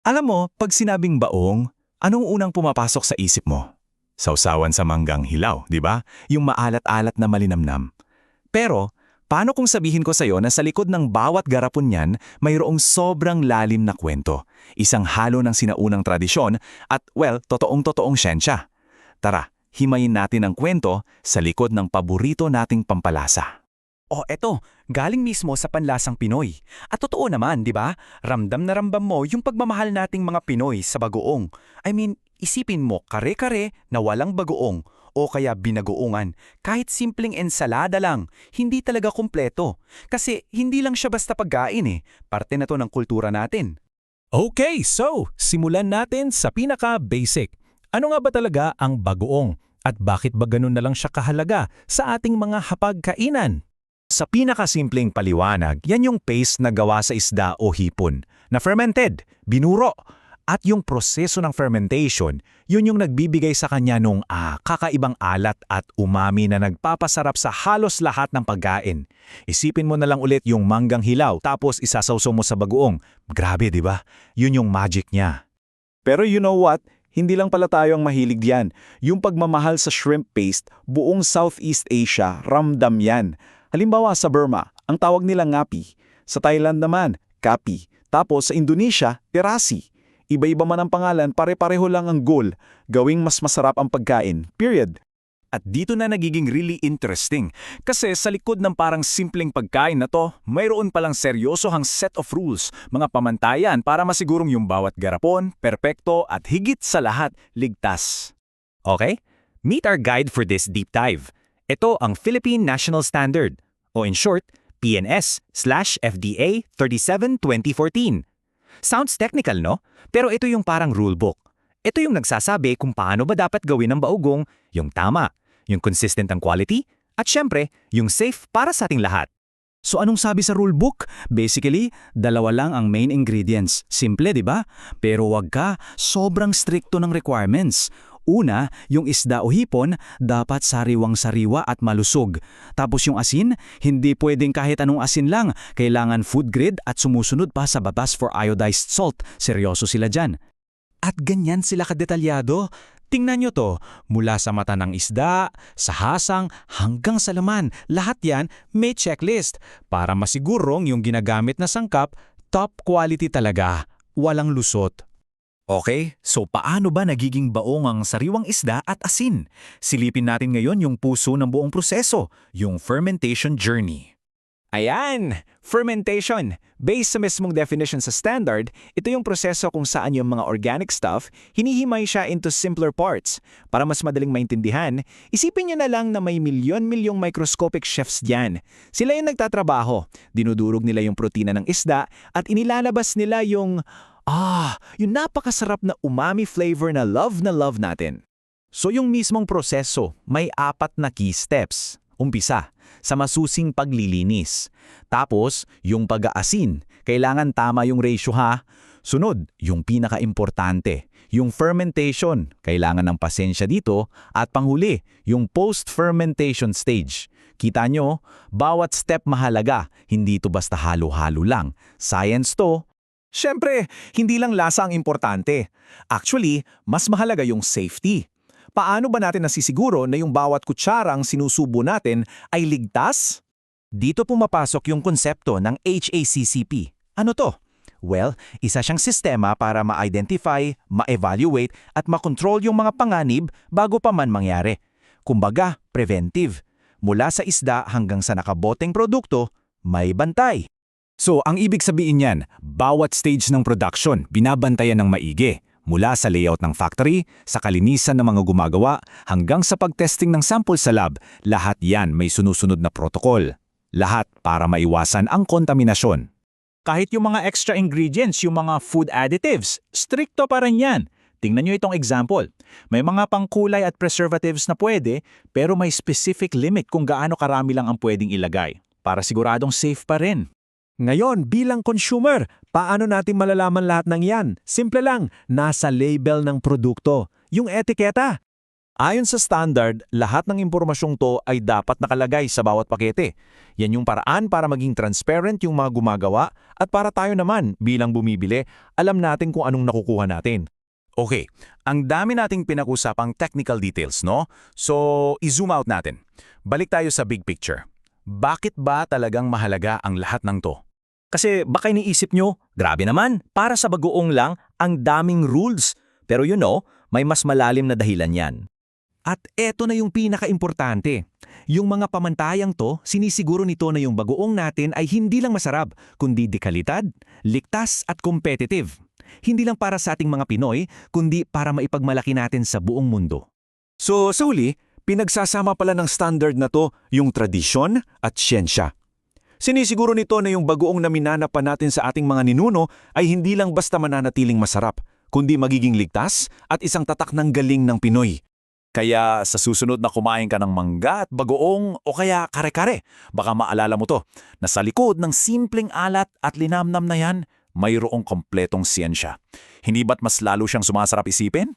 Alam mo, pag sinabing baong, anong unang pumapasok sa isip mo? Sausawan sa manggang hilaw, di ba? Yung maalat-alat na malinamnam. Pero, paano kung sabihin ko sa'yo na sa likod ng bawat garapon niyan, mayroong sobrang lalim na kwento, isang halo ng sinaunang tradisyon at, well, totoong-totoong siyensya. Tara, himayin natin ang kwento sa likod ng paborito nating pampalasa. Oh, eto, galing mismo sa panlasang Pinoy. At totoo naman, di ba? Ramdam na ramdam mo yung pagmamahal nating mga Pinoy sa bagoong. I mean, isipin mo kare-kare na walang bagoong o kaya binagoongan. Kahit simpleng ensalada lang, hindi talaga kumpleto. Kasi hindi lang siya basta pagkain eh. Parte na to ng kultura natin. Okay, so simulan natin sa pinaka-basic. Ano nga ba talaga ang bagoong? At bakit ba ganun na lang siya kahalaga sa ating mga hapagkainan? Sa pinakasimpleng paliwanag, yan yung paste na gawa sa isda o hipon, na fermented, binuro. At yung proseso ng fermentation, yun yung nagbibigay sa kanya nung kakaibang alat at umami na nagpapasarap sa halos lahat ng pagkain. Isipin mo na lang ulit yung manggang hilaw tapos isasawsaw mo sa bagoong. Grabe, di ba? Yun yung magic niya. Pero you know what? Hindi lang pala tayo ang mahilig diyan. Yung pagmamahal sa shrimp paste, buong Southeast Asia, ramdam yan. Halimbawa sa Burma, ang tawag nila ngapi. Sa Thailand naman, kapi. Tapos sa Indonesia, terasi. Iba-iba man ang pangalan, pare-pareho lang ang goal, gawing mas masarap ang pagkain. Period. At dito na nagiging really interesting. Kasi sa likod ng parang simpleng pagkain na to, mayroon palang seryosohang set of rules, mga pamantayan para masigurong yung bawat garapon, perpekto at higit sa lahat, ligtas. Okay? Meet our guide for this deep dive. Ito ang Philippine National Standard, o in short, PNS/FDA 37-2014. Sounds technical, no? Pero ito yung parang rulebook. Ito yung nagsasabi kung paano ba dapat gawin ng baugong, yung tama, yung consistent ang quality, at syempre, yung safe para sa ating lahat. So anong sabi sa rulebook? Basically, dalawa lang ang main ingredients. Simple, di ba? Pero wag ka, sobrang stricto ng requirements. Una, yung isda o hipon, dapat sariwang-sariwa at malusog. Tapos yung asin, hindi pwedeng kahit anong asin lang. Kailangan food grade at sumusunod pa sa batas for iodized salt. Seryoso sila dyan. At ganyan sila kadetalyado. Tingnan nyo to, mula sa mata ng isda, sa hasang, hanggang sa laman. Lahat yan may checklist para masigurong yung ginagamit na sangkap, top quality talaga. Walang lusot. Okay, so paano ba nagiging baong ang sariwang isda at asin? Silipin natin ngayon yung puso ng buong proseso, yung fermentation journey. Ayan! Fermentation. Based sa mismong definition sa standard, ito yung proseso kung saan yung mga organic stuff, hinihimay siya into simpler parts. Para mas madaling maintindihan, isipin nyo na lang na may milyon-milyong microscopic chefs diyan. Sila yung nagtatrabaho, dinudurog nila yung protina ng isda, at inilalabas nila yung yung napakasarap na umami flavor na love natin. So yung mismong proseso, may 4 na key steps. Umpisa, sa masusing paglilinis. Tapos, yung pag-aasin. Kailangan tama yung ratio ha. Sunod, yung pinaka-importante, yung fermentation. Kailangan ng pasensya dito. At panghuli, yung post-fermentation stage. Kita nyo, bawat step mahalaga. Hindi ito basta halo-halo lang. Science to. Siyempre, hindi lang lasa ang importante. Actually, mas mahalaga yung safety. Paano ba natin nasisiguro na yung bawat kutsarang sinusubo natin ay ligtas? Dito pumapasok yung konsepto ng HACCP. Ano to? Well, isa siyang sistema para ma-identify, ma-evaluate at ma-control yung mga panganib bago pa man mangyari. Kumbaga, preventive. Mula sa isda hanggang sa nakaboteng produkto, may bantay. So, ang ibig sabihin niyan, bawat stage ng production binabantayan ng maigi. Mula sa layout ng factory, sa kalinisan ng mga gumagawa, hanggang sa pagtesting ng sample sa lab, lahat yan may sunusunod na protocol. Lahat para maiwasan ang kontaminasyon. Kahit yung mga extra ingredients, yung mga food additives, stricto pa rin yan. Tingnan nyo itong example. May mga pangkulay at preservatives na pwede, pero may specific limit kung gaano karami lang ang pwedeng ilagay. Para siguradong safe pa rin. Ngayon, bilang consumer, paano natin malalaman lahat ng yan? Simple lang, nasa label ng produkto, yung etiketa. Ayon sa standard, lahat ng impormasyong to ay dapat nakalagay sa bawat pakete. Yan yung paraan para maging transparent yung mga gumagawa at para tayo naman bilang bumibili, alam natin kung anong nakukuha natin. Okay, ang dami nating pinag-usapang technical details, no? So, i-zoom out natin. Balik tayo sa big picture. Bakit ba talagang mahalaga ang lahat ng to? Kasi baka iniisip nyo, grabe naman, para sa bagoong lang, ang daming rules. Pero may mas malalim na dahilan yan. At eto na yung pinaka-importante. Yung mga pamantayang to, sinisiguro nito na yung bagoong natin ay hindi lang masarap, kundi dekalidad, ligtas at competitive. Hindi lang para sa ating mga Pinoy, kundi para maipagmalaki natin sa buong mundo. So, sa huli, pinagsasama pala ng standard na to yung tradisyon at siyensya. Sinisiguro nito na yung bagoong na minanapa natin sa ating mga ninuno ay hindi lang basta mananatiling masarap, kundi magiging ligtas at isang tatak ng galing ng Pinoy. Kaya sa susunod na kumain ka ng mangga at bagoong o kaya kare-kare, baka maalala mo to, na sa likod ng simpleng alat at linamnam na yan, mayroong kompletong siyensya. Hindi ba't mas lalo siyang sumasarap isipin?